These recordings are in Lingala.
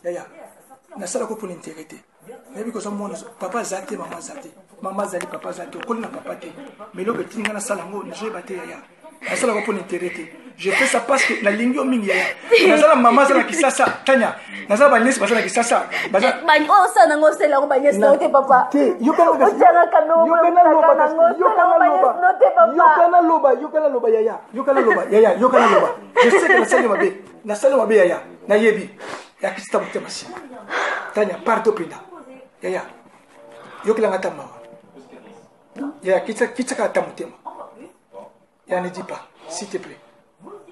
Yaya, na sala ko pour l'intérêt. Mais parce que moi papa zate maman zali papa zate ko na papa te. Mais lo que tinga na sala ngo je baté yaya. Na sala ko pour l'intérêt. Je fais ça parce que la ligne mingi yaya. Na sala maman zala kisasa tanya. Na sala banyesi basala kisasa. Baza bany o sana ngo sela ngo banyesi no te papa. Yo kana loba yaya. Yo kana loba. Je sais que na sala mabe yaya. Na yebi. Ya kisita mutema si. Tanya parto pinda. Yaya. Yo kila ngata mawa. Yaya kitsa ka tamutema. Ya ne dis pas, s'il te plaît.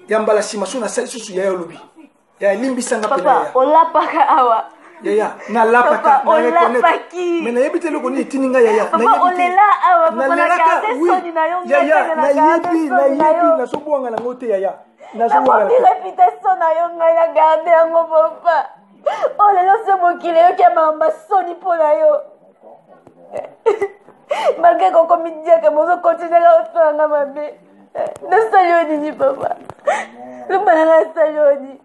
Ya mbala si masuna sa susu yaya lobi. Ya limbi sanga pena yaya. Papa, olapaka awa. Yaya, na lapaka na reconnaître. Mais na yebite loko ni tininga yaya. Papa, olela awa, papa na karte soni na yo. Yaya, na yebi na sobuanga na ngote yaya. Na réputation na yo ngai na garde yango papa. Oh lelo se mokile yo kia mamba soni po na yo. Malgré qu'on comédie que mozo continue à faire nga mabe. Na salio nini papa. Le bana salio ni.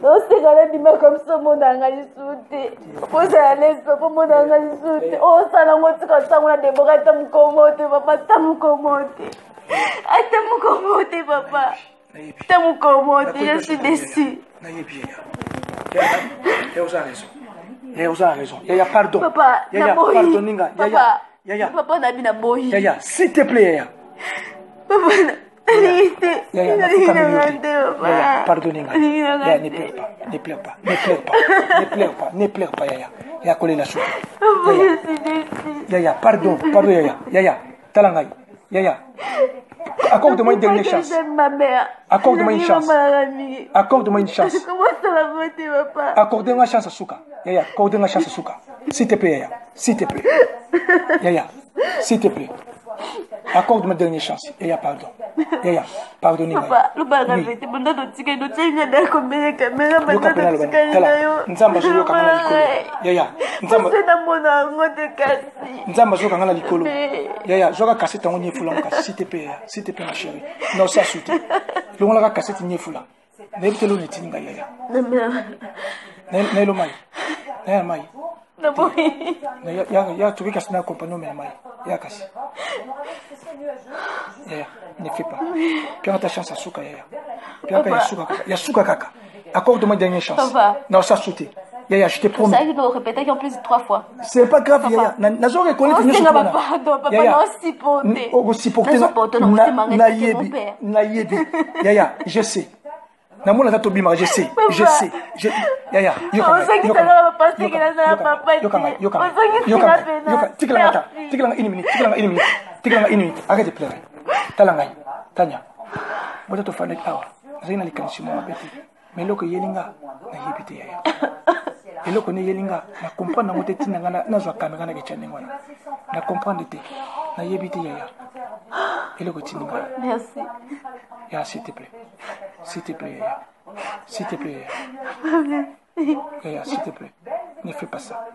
Non c'est quand même bima comme ça mon anga lisute. Pour ça aller so pour mon anga lisute. Oh ça na ngoti ka tsangwa de bogata mkomote papa tamukomote. Ata mukomote papa. T'as comment je suis déçu. Yaya raison. Yaya pardon. Papa, Yaya pardoninga. Yaya. Papa n'a bien bohi. Yaya, s'il te plaît Yaya. Papa, Yaya, pardonninga. Yaya, ne pleure pas. Ne pleure pas Yaya. Yaya collé la soupe. Papa, je suis déçu. Yaya, pardon Yaya. Yaya, talangai. Yaya. Accorde-moi une dernière chance. Accorde-moi une chance. Accorde-moi une chance. Comment ça va voter, papa? Accorde-moi une chance à Souka. Yaya, accorde-moi une chance à Souka. S'il te plaît, Yaya. S'il te plaît. Yaya, s'il te plaît. Accorde-moi une dernière chance. Yaya, pardon. Yaya, pardonnez-moi. Papa, le bar a fait. Bon, dans tika no tsinga da combien de caméras maintenant tika yo. Nzamba zo kangana likolo. Yaya, nzamba. C'est na mona ngote kasi. Nzamba zo kangana likolo. Yaya, zo ka cassette en nyefula ngaka. S'il te plaît, s'il te plaît ma chérie. Non ça souté. Le ngala ka cassette nyefula. Nebitelo netinga Yaya. Na lo mai. Na mai. Na boy. Ya tu kasi na compagnon mais mai. Ya kasi. Yaya, ne fais pas. Puis ta chance à Souka Yaya. Puis ya Souka kaka. Accorde-moi une dernière chance. Papa. Non ça sauté. Yaya, je te promets. Ça, il doit répéter en plus 3 fois. C'est pas grave, Yaya. Nazo reconnaître que nous papa, non, si porté. Si porté. Naïebi. Yaya, je sais. Namuna tato bima, je sais. Yaya, on sait que ça va passer que là papa. Tikala une minute. Arrête de pleurer. Talangai. Tanya. Bota to fanek awa. Zina likanisi mo mabeti. Mais loko yelinga na yebite Yaya. Eloko ne yelinga na comprendre ngote tina ngana na zwa kamera na kechane ngwana. Na comprendre te. Na yebite Yaya. Eloko tininga. Merci. Ya s'il te plaît. S'il te plaît Yaya. S'il te plaît Yaya. Yaya, s'il te plaît. Ne fais pas ça.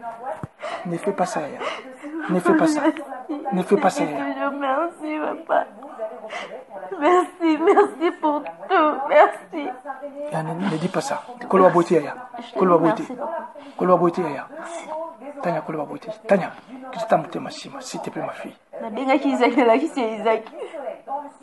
Ne fais pas ça Yaya. Ne fais pas ça. Ne fais pas ça Yaya. Merci papa. Merci pour tout. Merci. Ne dis pas ça. Kolwa beauté Yaya. Kolwa beauté Yaya. Tanya kolwa beauté. Tanya, que tu t'amuté ma sima, s'il te plaît ma fille. Na Isaac, la qui c'est Isaac.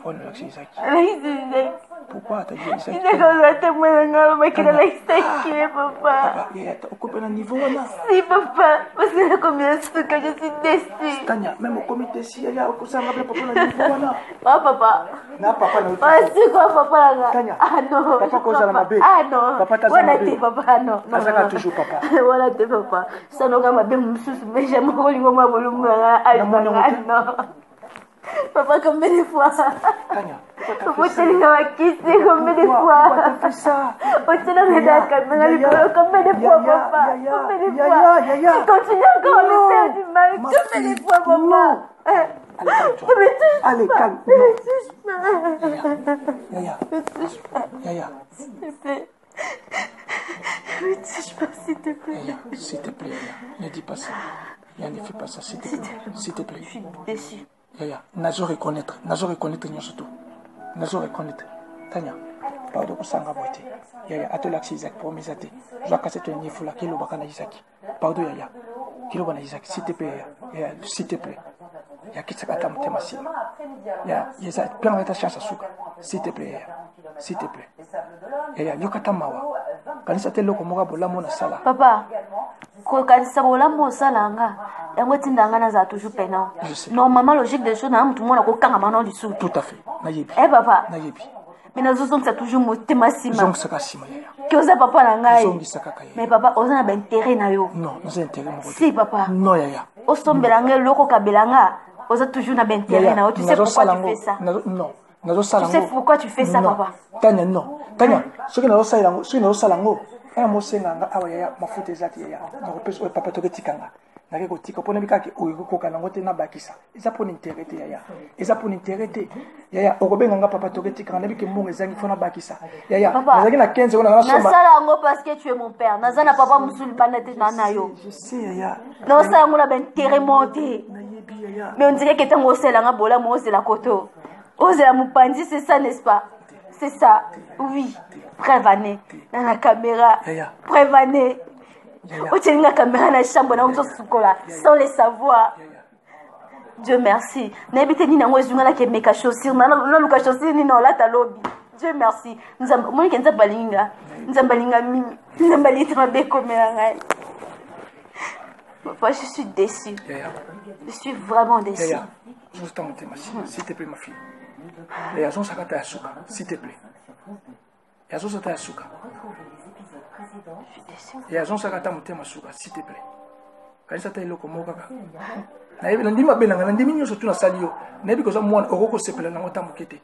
Oh non, c'est Isaac. Isaac. Pourquoi t'as dit Isaac? Il a témoin dans le qu'il a Isaac, papa. Papa, t'as occupé un niveau là. Si papa, parce que combien de trucs que je suis déçue. Tanya, même au comité si il y a au ça rappelle papa un niveau là. Ah papa. Na papa non. Ah c'est quoi papa là? Tanya. Ah non. Papa cause la mabe. Ah non. Papa t'as voilà t'es papa non. Ça toujours papa. Voilà t'es papa. Ça n'a pas mabe mususu mais j'aime ko lingo ma volume là. Ah non. Papa, combien de fois? Tanya, pourquoi tu as kissé combien de fois? Pourquoi tu fais ça? Tu l'as mis dans combien de fois, papa? Combien de fois? Tu continues encore à me faire du mal. Combien de fois, papa? Allez, calme. Yaya. Yaya. S'il te plaît. Ne touche pas, s'il te plaît. S'il te plaît, ne dis pas ça. Ne fais pas ça, s'il te plaît. S'il te plaît. Je suis déçue. Yaya, nazo reconnaître surtout. Nazo reconnaître. Tanya, pardon kusanga boite yaya atolaxi Isaac promisate je casse to nyifula kilo bakana Isaac pardon yaya kilo bana Isaac s'il te plaît yaya s'il te plaît ya kitaka tamte masima ya yesa plan ta chance suka s'il te plaît s'il te plaît yaya yokata mawa kanisa te loko moka bolamo na sala papa ko kanisa bolamo sala nga yango tindanga na za toujours pena normalement logique des choses na mutu mona ko kanga manon du sou tout à fait nayebi papa nayebi mais nazo ça toujours motema sima zong saka sima yaya que oza papa na ngai zong saka kaya mais papa oza na intérêt na yo non oza intérêt mo si papa non yaya osombela ngai loko kabelanga oza toujours na intérêt na yo tu sais pourquoi tu fais ça non nazo sala tu sais pourquoi tu fais ça papa tanya non tanya soki nazo sala ngo aya mosenga nga awa yaya mafuta ezati yaya nakopesa oyo papa toketikanga nake kotika mpona bikaki oyo kokoka nango te nabakisa eza mpona intere te yaya eza mpona intere te yaya okobenga nga papa toketikanga nabiki mbongo ezangi fo nabakisa yaya nazalaki na 15 ona nasala yango parce que tu es mon père naza na papa mosuli banda te na yo je sais yaya naosala yango na baintere mo te mais on dirait que ntango oselanga bolamu ozela koto ozela mopandi c'est ça n'est-ce pas c'est ça oui prévané dans la caméra prévané otieni la caméra na chambre na ozosukola sans le savoir Dieu merci nayebi te nini yango ezungalaki emeka chaussure naluka chaussure nini olata lobi Dieu merci monike nzambe alinga nzambe alinga mingi nzambe alingi mabe ekomela ngai papa je suis déçue je suis vraiment déçue s'il te plaît ma fille et azon sakata ya suka s'il te plaît et azon sakata ya suka et azon sakata motema suka s'il te plaît kanisa ta eloko moko kaka nayebi nandimi mabe nanga nandimi nyonso tu nasali yo nayebi koza mwana okokosepela nango ta moke te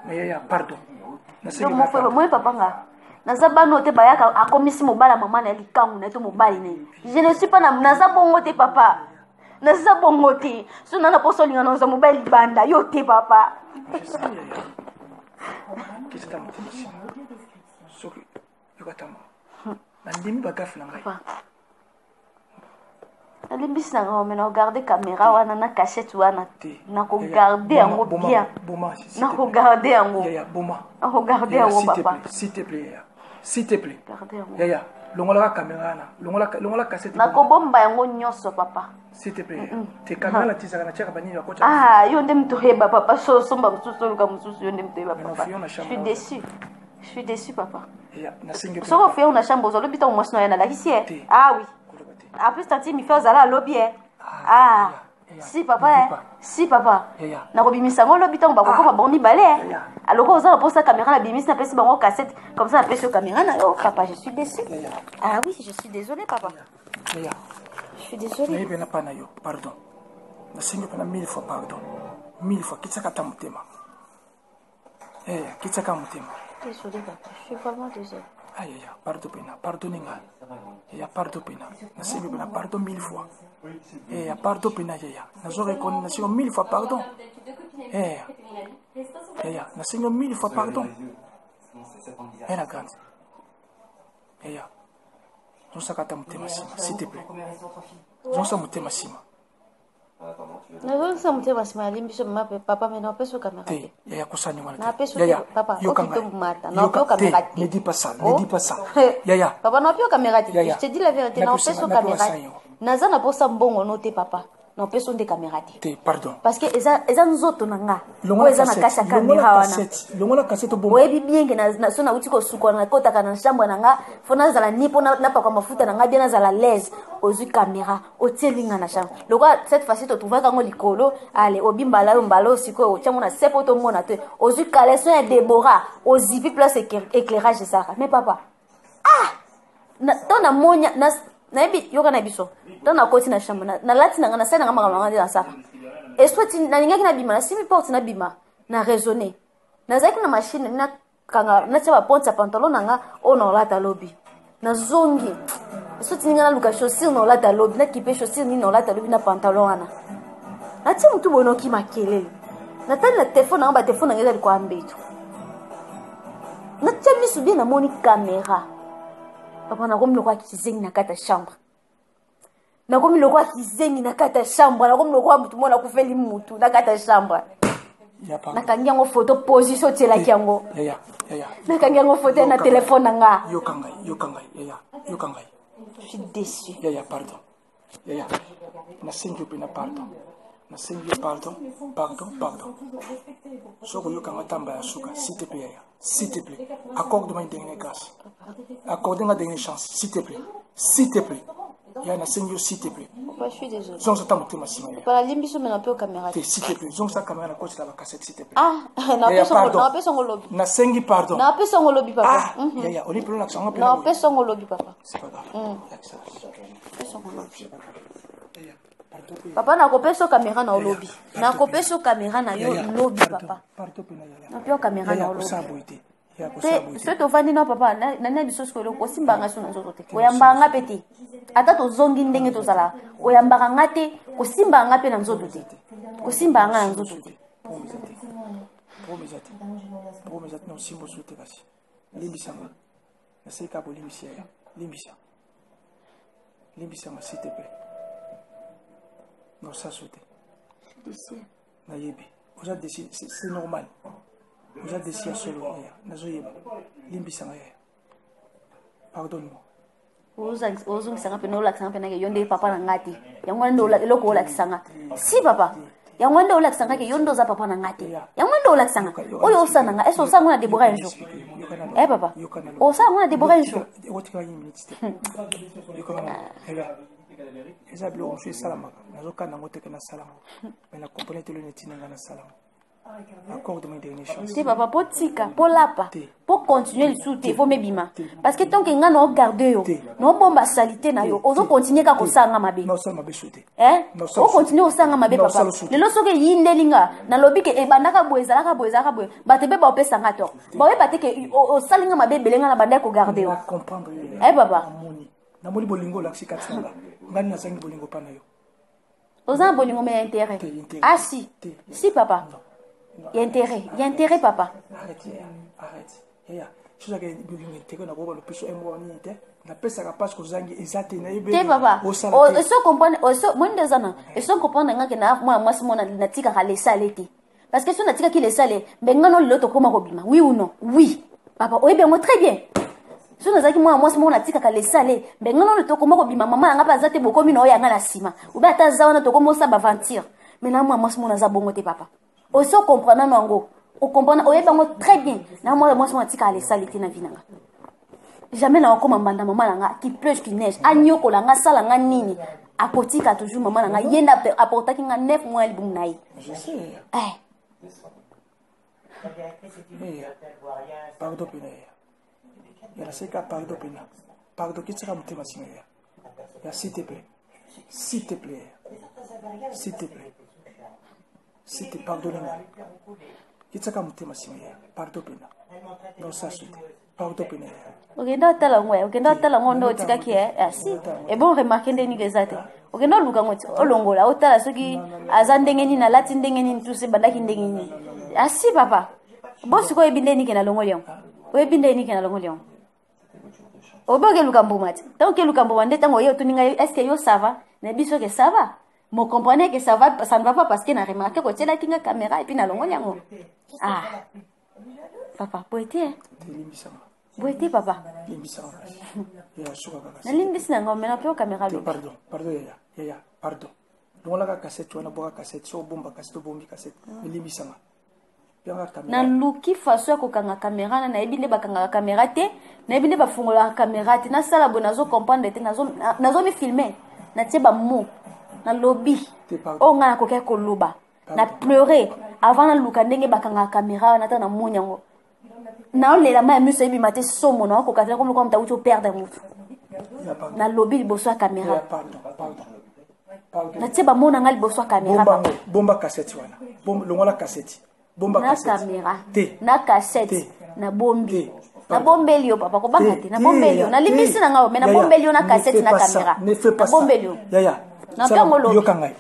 mais yaya pardon moi papa nga naza bano te bayaka akomisi mobala mama na likangu na to mobali ne je ne suis pas naza bongo te papa naza bongo te so nana poso linga na mobali banda yo te papa kitata motema sima soki yokatama nandimi bagafe na ngai alimbisi na ngai omena ogarde caméra wana na cachette wana nakogarde yango bien nakogarde yango nakogarde yango papa s'il te plaît yaya s'il te plaît yaya longola caméra wana longola cassette nakobomba yango nyonso papa s'il te plaît te caméra na tisaka na tiaka banini bakota yo nde mtoyeba papa somba mosusu oluka mosusu yo nde mtoyeba papa je suis déçu papa soko ofuye una chambre ozolobi ntango mwasi na yo nalakisi ye oui en plus tanti mi fait ozala alobi si papa si papa nakobimisa yango olobi ntango bakokoma bango mibale aloko oza na mposa caméra na bimisi napesi bango cassette comme ça napesi yo caméra na yo papa je suis déçu oui je suis désolé papa je suis désolé nayebi na pa na yo pardon nasengi mpena 1000 fois pardon 1000 fois kitisaka ta motema kitisaka motema désolé papa je suis vraiment désolé ayaya pardon pena pardonne nga yaya pardon pena nasengi pena pardon 1000 fois pardon pena yaya nazorekoni nasengi 1000 fois pardon yaya nasengi 1000 fois pardon na grande yaya zonsakata motema sima s'il te plaît zonsa motema sima nazonisa motema sima yalimbiso papa me naopesa o caméra te yaya kosani wana napeso papa okitomata naopesa o caméra te ne dis pas ça ne dis pas ça yaya papa naopesa o caméra te je te dis la vérité naopesa o caméra naza na posa mbongo no te papa naopesa nde caméra te pardon parce que eza nzoto na nga oyo eza na kati ya caméra wana longola kasete obongo oyebi bienge so nauti kosuka nakotaka na chambre na nga fo nazala ni mpo napaka mafuta na nga bien nazala lese ozwi caméra otielinga na chambre lokola cette fois-ci totrouvaka yango likolo ale obimbala yo mbala osikoyo otiango na se po tomona te ozwi caleson ya débora ozipi place éclairage ezalaka mais papa to namonya nayebi yoka na biso to nakoti na chambre nalati nanga nasali nanga makambo nanga nde nasaka esprit nalingaki nabima nasimi porte nabima na raisonné nazalaki na machine nakanga natia baponte ya pantalon nanga oyo naolata lobi nazongi soti ninga naluka chaussure naolata lobi nakipe chaussure nini naolata lobi na pantalon wana natia motu boye noki makelele natali na telefone nanga batelefone nanga eza likwa mbeto natia misu bien namoni caméra papa nakomi lokwa kizengi na kati ya chambre nakomi lokwa kizengi na kati ya chambre nakomi lokwa mutu mona kufeli mutu na kati ya chambre nakangi yango photo position tielaki yango Yaya. nakangi yango photo na téléphone na nga Yaya. je suis déçu Yaya, pardon. Yaya. Na sengi pe na pardon. Na sengi pardon. Soko yokanga tamba ya suka, s'il te plaît, Yaya. S'il te plaît. Accorde-moi une dernière grâce. Accorde-moi une dernière chance, s'il te plaît. S'il te plaît. Yaya, na sengi s'il te plaît. je suis désolé Zonza ta motema sima Yaya. para limbiso mais na pe caméra S'il te plaît. Zonza caméra na kosi la cassette, s'il te plaît. ah na pe songo lobby Na sengi pardon. na pe songo lobby papa Yaya, on est plus là, ça na pe songo lobby papa c'est pas grave. pe songo lobby papa nakopesa caméra na lobby nakopesa caméra na yo lobby papa na pe caméra na lobby so tovandi na papa nani biso sikolo kosimbanga so na nzoto te koyambanga pe te ata tozongi ndenge tozala koyambaka nga te kosimbanga pe na nzoto te kosimbanga na nzoto te promesa te na osimba osu te kasi limbisanga nasilika bolimbisi Yaya limbisanga s'il te plaît nosasu te nayebi oza desi c'est normal oza desi ya solo Yaya nazoyeba limbisanga Yaya pardonne-moi ozongisanga mpe olakisanga mpe nake yo nde papa na nga te yango wana nde eloko olakisanga si papa yango wana nde olakisanga ke yo nde oza papa na nga te yango wana nde olakisanga oyo osala nga ese osala ngo na débora un jour papa osala ngo na débora un jour eza biloko mosusu esalamaka nazokanda yango teke nasalango me na comprene telo netinanga nasalango accorde-moi une dernière chance te papa po tika po lapa po continuer lisusu te fo mebima parce que tant que nga na ogarde yo na obomba salite na yo ozokontinue kaka kosala nga mabe naosala mabe su te okontinue kosala nga mabe papa lelo soki eyindeli nga nalobi ke ebandaka boye ezalaka boye bato ebe baopesanga to baoyeba te ke osali nga mabe ebele nga na bandaki kogarde yo papa namoni bolingo olakisi kati nanga ngani nazangi bolingo mpa na yo oza na bolingo me ya intérêt ah si papa il y a intérêt papa arrête Yaya sozaka bolingo intérêt na koba lopeso emwa nini te napesaka pasi kozangi eza te nayebi te papa eso comprendre moi ndezana eso comprendre nga ke na mwana mwasi mona natikaka lesale te parce que so natikaki lesale mbenga no lelo tokoma kobima oui ou non oui papa oyebi yango très bien so nazaki mwana mwasi mona natikaka lesale mbenga no tokoma kobima mama nanga mpe aza te bokomi na oyo yanga na nsima obe ata aza wana tokoma osala baventure mais na mwana mwasi mona aza bongo te papa oso comprendre nango okomprendre oyeba ngo très bien na moi moi tika les saleté na vinanga jamais na okoma mbanda mama nanga qui pleut qui neige anyoko la nga sala nga nini akotika toujours mama nanga yenda apporta ki nga 9 mois libum nayi je sais pardon pena ya seka pardon pena pardon qui sera mutema singa ya s'il te plaît s'il te plaît s'il te pardonne-moi kitaka mutema singa pardon pena no sasute pardon pena okenda tala ngwe okenda tala ngondo tikaki si e bon remarquer ndeni kezate okenda luka ngoti olongola otala soki aza ndenge nini na lati ndenge nini tuse bandaki ndenge nini si papa bosi ko ebindeni ke na longoli yango oyebindeni ke na longoli yango oboke luka mbumati tant que luka mbumande tango yo tuninga est-ce que yo ça va na biso que ça va me comprenez que ça ne va pas parce que na remarqué que tela kinga caméra et puis na longoli yango papa poete boete papa nalimbisi nango mena pe caméra lo pardon yaya pardon dongola ka cassette wana boka cassette so bomba cassette bombi cassette nalimbisanga na luki faso ya kokanga caméra na yebi nde bakanga caméra te na yebi nde bafungola caméra te na sala bo nazo comprendre te nazo mi filmer na tie ba mo na lobby o nga ko ke koloba na pleurer avant na luka ndenge bakanga caméra na ta na munyango na olela ma muso yebi mate somo na ko katela comme comme ta uto perdre mutu na lobby liboso ya caméra na tie ba mo na nga liboso ya caméra bomba cassette wana bomba longola cassette bomba na caméra na cassette na bombi na bombeli yo papa ko banga te na bombeli yo na limisi na ngao mais na bombeli yo na cassette na caméra na bombeli yo yaya na pango lo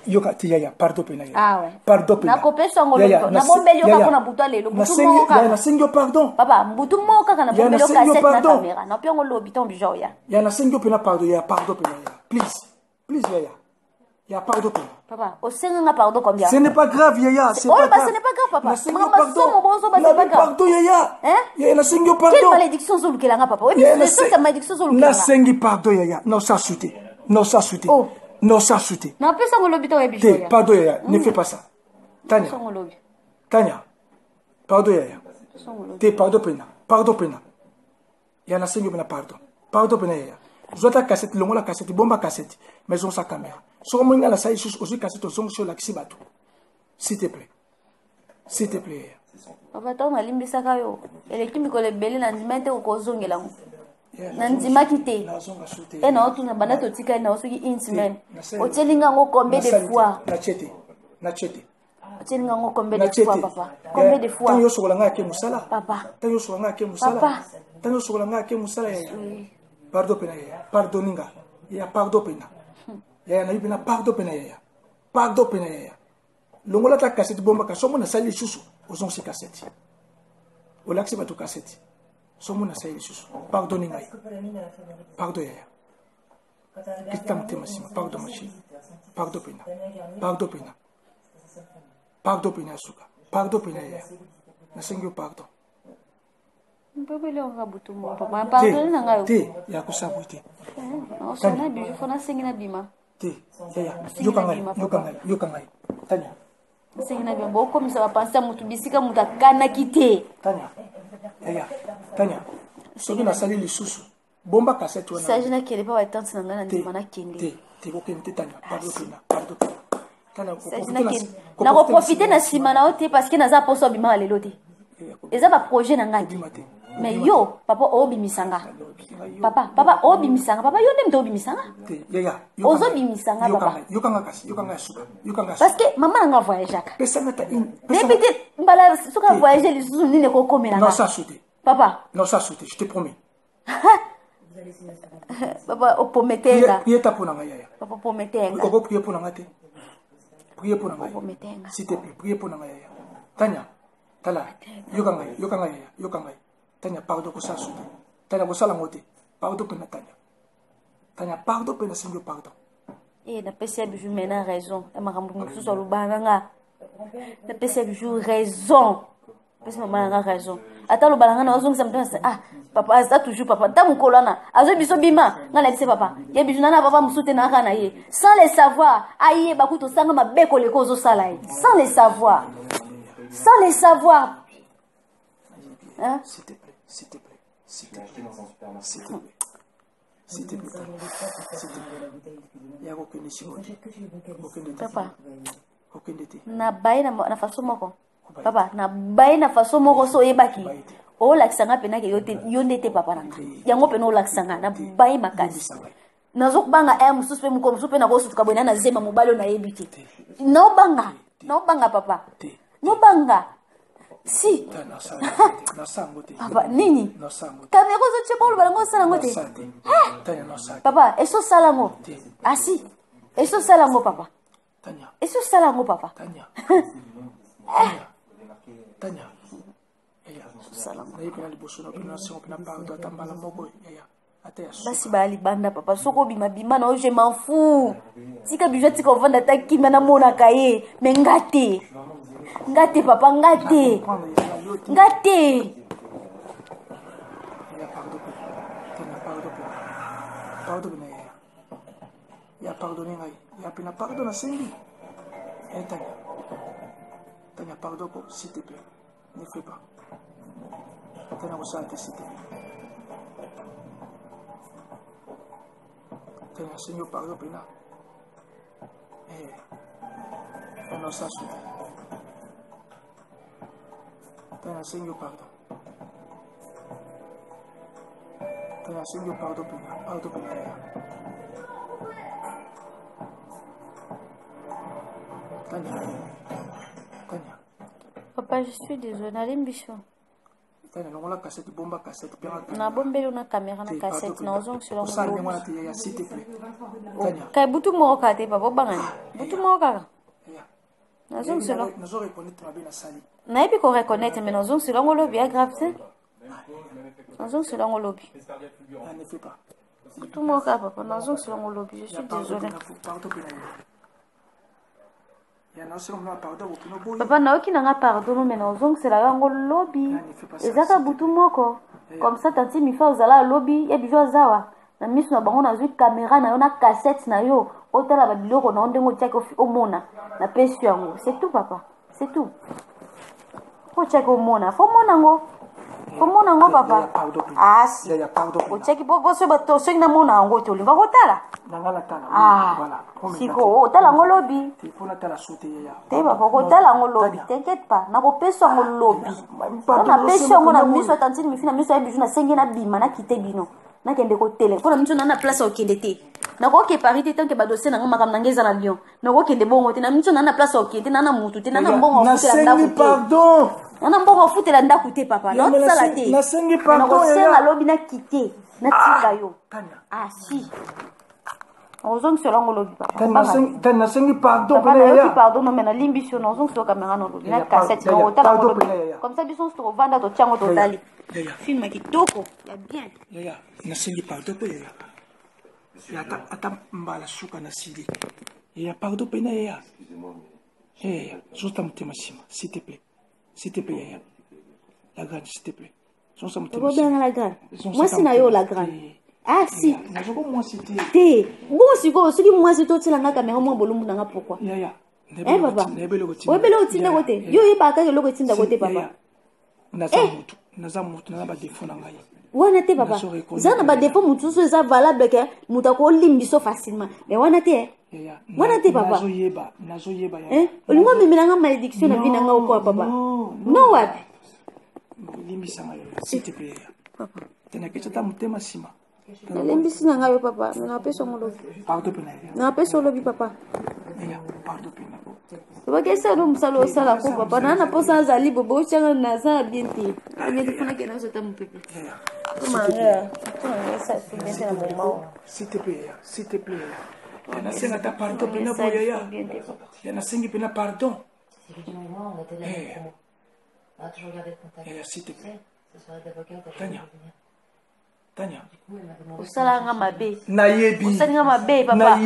yoka ti yaya pardon pena ouais pardon pena na kopesa ngolo na bombeli yo ka na butu lelo butu mo ka na singyo pardon papa butu mo ka na bombeli yo cassette na caméra na pango lo biton du genre ya na singyo pena pardon ya pardon pena please yaya Il y a pardon. Papa, au Seigneur, pardon combien? Ce n'est pas grave, Yaya. C'est Oh, pas grave. ce n'est pas grave, papa. Ce n'est pas grave. Pardon, Yaya. Hein? Yaya, na sengi pardon. Quelle malédiction sur lequel papa? Oui, mais c'est une malédiction sur lequel. Na sengi pardon, Yaya. Non, ça sauté. Non, ça sauté. Oh. Non, ça sauté. Non, plus ça, on l'a Té, pardon, Yaya. Ne fais pas ça. Tania. Tania. Pardon, Yaya. Té, pardon, pena. Pardon, pena. Yaya, na sengi pena pardon. Pardon, pena, Yaya. Zota cassette, longo la cassette, bomba cassette. Mais on sa caméra. So mo ngala sa isus aussi cassette on sur la kisibato. S'il te plaît. S'il te plaît. Papa to na limbisa kayo. Elekimi ko lebele na ndimete ko kozongela ngo. Na ndima kite. Et na otu na bana to tika na osuki intimate. Otelinga ngo combien de fois? Na chete. Na chete. Otelinga ngo combien de fois papa? Combien de fois? Tanyo sokola nga ke musala. Papa. Tanyo sokola nga ke musala. Papa. Tanyo sokola nga ke musala ya. Pardon pena ya. Pardoninga. Ya pardon pena. Ya na ibina pardon pena ya. Pardon pena ya. Longola ta cassette bomba ka somo na sali susu. Ozon si cassette. Olaxi ba to cassette. Somo na sali susu. Pardoninga. Pardon ya. Kitam temasima. Pardon machi. Pardon pena. Pardon pena. Pardon pena suka. Pardon pena ya. Na sengyo pardon. Papa le on rabutu mo papa pardon na ngayo. Te ya kusabu te. On sona biju fona sengina bima. Te ya yokangai. Tanya. Sengina bima boko misa penser mutu bisika mutakana kite. Tanya. Tanya. Soki na sali lisusu. Bomba cassette wana. Sajina kele pa watante na ngana ndima na kende. Te ko kente Tanya. Pardon pena. Pardon. Tanya ko na ko profiter na sima na ote parce que naza poso bima lelo te. Eza ba projet na ngaki. Mais yo, papa obimisanga. Papa obimisanga. Papa yo nem to obimisanga. Ozo bimisanga papa. Yokanga suka. Parce que maman nga voyageaka. Pesanga ta in. Mais peut-être mbala suka voyager les sous ni ne ko komela. Non ça sauter. Papa. Non ça sauter, je te promets. Papa opometenga. Priez ta pona ngaya. Papa opometenga. Ko prier pona ngate. Priez pona ngaya. Opometenga. S'il te plaît, priez pona ngaya. Tanya. Tala. Yokanga. Tanya pardon ko sa sauter. Tanya ko sala ngote. Pardon pena Tanya. Tanya pardon pena singo pardon. Na pesa biju mena raison. E makambo musu so lubalanga. Na pesa biju raison. Pesa mama raison. Ata lubalanga na ozongisa mtasa papa azata toujours papa ta mukolana. Azo biso bima ngana bise papa. Ye biju nana papa musute na kana ye. Sans le savoir, aye bakuto sanga mabeko leko zo sala ye. Sans le savoir. Sans le savoir. Hein? S'il te plaît. Papa, na bayi na façon moko. Papa, na bayi na façon moko so ebaki. O laksanga pena ke yote te papa nanga. Yango pena o laksanga na bayi makasi. Nazo banga mususu pe muko mususu pe na bosu tukabona na zema mobalo na yebiti. No banga papa. No banga. Si. Papa, nini? Kamera zo tsheba lo balango sala ngote. Papa, eso sala ngo. Si. Eso sala ngo papa. Tanya. Eso sala ngo papa. Tanya. Sala ngo. Basi bali banda papa soko bima na je m'en fous. Tika bijwa tika ovanda takima na mona kaye. Mengate. Ngate papa ngate. Pardon. Ya pardonné ngai. Ya pena pardon sengi. Tanya pardon s'il te plaît. Ne fais pas. Tanya ko sa s'il te plaît. Tanya Seigneur pardon pena. Non ça suit. Tanya Seigneur pardon. Tanya Seigneur pardon pena. Pardon pena. Tanya. Papa, je suis désolée. Nalimbicho. Tanya, on la cassette, bomba cassette, na bombeli na caméra na cassette na ozong sur ça ne moi ya s'il te plaît. Tanya. Kay butu mo ka te papa bangani. Butu mo ka. Na ozong sur na zo reconnaître ma bien sali. Na ebi ko reconnaître mais na ozong sur ngolo bi grave c'est. Na ozong sur ngolo bi. Ne fais pas. Butu mo ka papa na ozong sur ngolo bi. Je suis désolée. Papa naoki nanga pardon mais nazongisela yango lobi ezaka butu moko comme ça tanti mifa ozala lobi ya bijo azawa na miso na bango nazwi caméra na yo na cassette na yo otala babiloko na yo ndenge otiaki omona na pesi yango c'est tout papa c'est tout otiaki omona fo mona yango komona ngo papa asi otiaki soki namona yango te olinga kotala siko otala yango lobi te papa kotala yango lobi t'inquiète pas nakopesa yango lobi napesi yango na miso ya tantine mifi na miso ya biju nasengi nabima nakite bino nakende kotele mpo na miso na place ya okende te nakoke pari te tanke badossier nanga makambo nange eza na lion nakokende bongo te na miso na place ya okende te nana mutu te nana mbongo afutela ndako te nana mbongo afutela ndako te papa naosala te nakosenga lobi nakite natika yo asi ozongisela ngo lobi papa nasengi pardon nayoki pardon no me nalimbisi yo nazongisela kamera na lobi na cassette na otala ngo lobi comme ça biso tokovanda totiango totali film ya kitoko ya bien nasengi pardon mpe yaya ata mbala suka na sili yaya pardon mpe na yaya zota motema nsima s'il te plaît yaya la grande s'il te plaît zosa motema nsima la grande mwasi na yo la grande ah si nazoko mwasi te bongo sikoyo soki mwasi totielanga kamera mwa bolumbu nanga pourkui papa oyebele otindako te yo oyebaka kaka eloko etindako te papa naza mutu naza badefo na ngai wana te papa eza na badefo mutu nyonso eza valable ke mutu akolimbiso facilement mais wana te wana te papa nazoyeba olingo omemelanga malédiction na vi nanga okoa papa no wapi limbisanga yo s'il te plaît papa tenakesa ta motema nsima nalembisi na ngai yo papa napesa ngo lobi napesa olobi papa obakesa no mosala osalako papa naa na mposa azali bobo otyanga naza na bien te abien fonaki nazota mopepe s'il te plaît nasenga ta pardon mpena boyaya nasengi mpena pardon s'il te plaît Tanya osalanga mabe osalinga mabe papa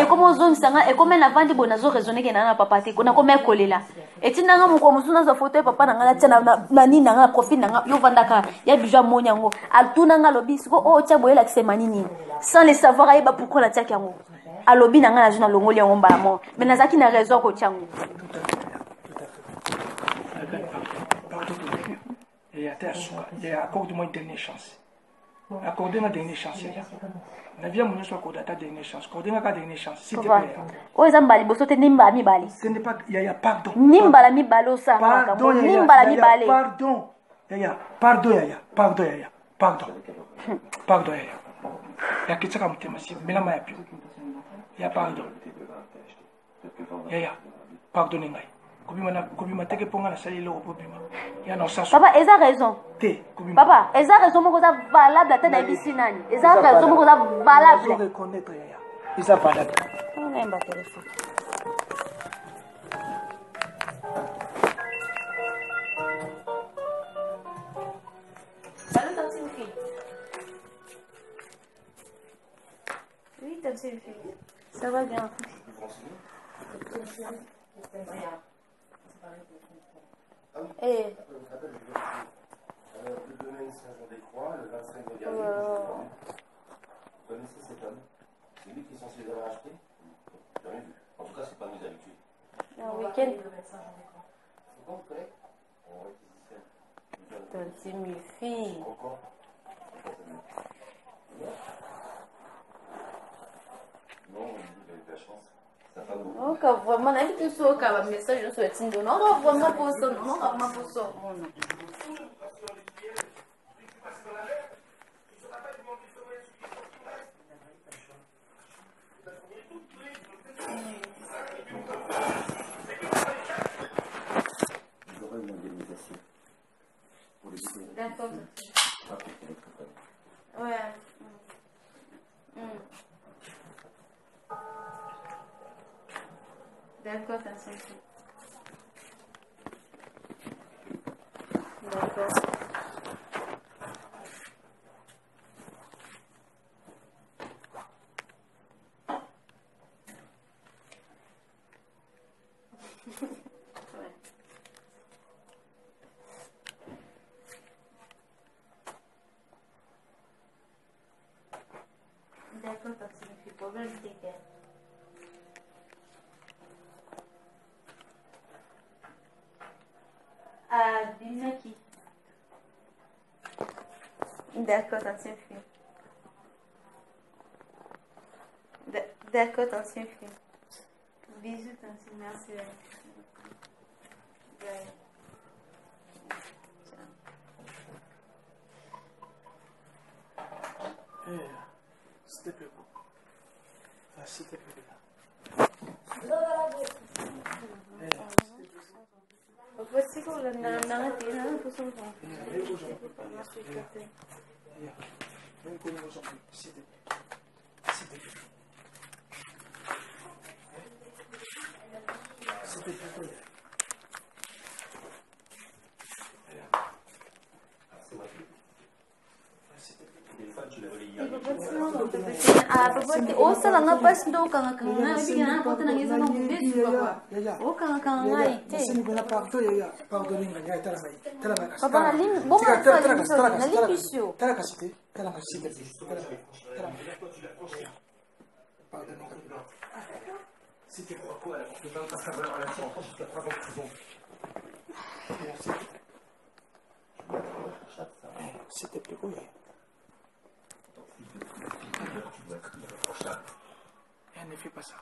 ekoma ozongisanga ekoma navandi boye nazoraisonne ke nanga na papa te nakoma ekolela etindanga moko mosusu nazwa foto ya papa nanga natia na nini nanga na profil nanga yo vandaka ya bijo amoni yango atunanga alobi siko oyo otya boye elakisema nini sans le savoir ayeba pourkui natiaki yango alobi nanga nazwi nalongoli yango mbala moko mais nazalaki na raison kotia yango accorde-moi une dernière chance. Accordez-moi une dernière chance. La vie à mon soit accordée ta dernière chance. Accordez-moi ta dernière chance. S'il te plaît. Oh, Zambali, bosso te nimba mi bali. Ce n'est pas, yaya, pardon. Nimba la mi balo sa. Pardon, nimba la mi bale. Pardon. Yaya, pardon, yaya. Pardon, yaya. Pardon. Pardon, yaya. Y'a que ça comme thème, si. Mais là, ma yapi. Y'a pardon. Yaya, pardonnez-moi. Papa, eza raison. Papa, eza raison moko za valable ata na bisi nani. Eza raison moko za valable. Je reconnaître yaya. Eza valable. On a un téléphone. Salut tante fille. Oui, tante fille. Ça va bien. Et le domaine Saint-Jean-des-Croix, le 25 mai dernier, vous connaissez cet homme? C'est lui qui est censé les avoir achetés? Jamais vu. En tout cas, c'est pas mes habitudes. Un week-end. Pourquoi vous connaissez? On réquisitionne. C'est mes filles. Encore? Non, vous avez eu de la chance. Non, vraiment, on a vu tout ça, quand même, message sur le Tinder. Non, vraiment, pour ça, non, vraiment, pour ça. Vous aurez une indemnisation pour les détenus. D'accord. Ouais. D'accord, t'as senti. D'accord. problème c'est que Binaki. D'accord, ancien film. D'accord, ancien film. Bisous, ancien, merci. Bye. S'il te plaît. S'il te plaît. Voici qu'on l'a arrêté, là, pour son temps. Osalanga pas ndo kanga kanga bigana pote na ngeza no besu papa. O kanga kanga ite. Papa na lim bon na limbisio. Tala kasite, tala kasite. C'était pourquoi elle a pas sa relation jusqu'à 3 ans de prison. C'était plus cool. Elle ne fait pas ça.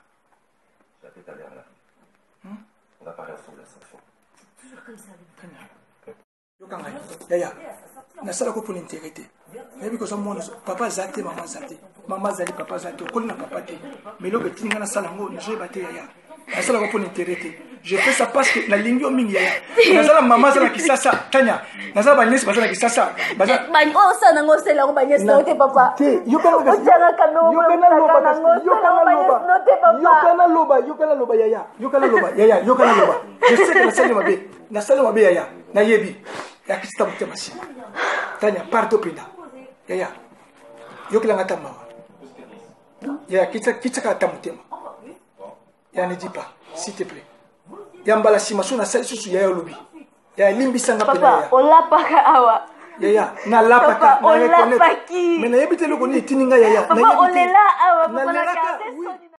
J'ai appelé ta mère là. On va parler ensemble de la sanction. Toujours comme ça. Yaya, nasala ko pour l'intégrité. Mais because papa zate, maman zate. Maman zali, papa zate. On n'a papa te. Mais l'autre petit n'a salango, je bate yaya. Nasala ko pour l'intégrité. Je fais ça parce que la ligne mingi yaya. Nasala maman zala kisasa tanya. Nasala banyes bazala kisasa. Bany o sana ngose la ko banyes note papa. Yo kana loba yaya. Yo kana loba. Je sais que nasala mabe yaya. Na yebi. Ya kisita mutema si. Tanya parto pinda. Yaya. Yokila ngata mawa. Ya kitsa ka tamutema. Ya ne dis pas, s'il te plaît. Ya mbala sima so na sali susu ya lobi. Ya limbisa nga pena ya. Papa, olapaka awa. Yaya, na lapaka na reconnaître. Mais na yebite loko ni tininga yaya. Papa, olela awa, papa na kate.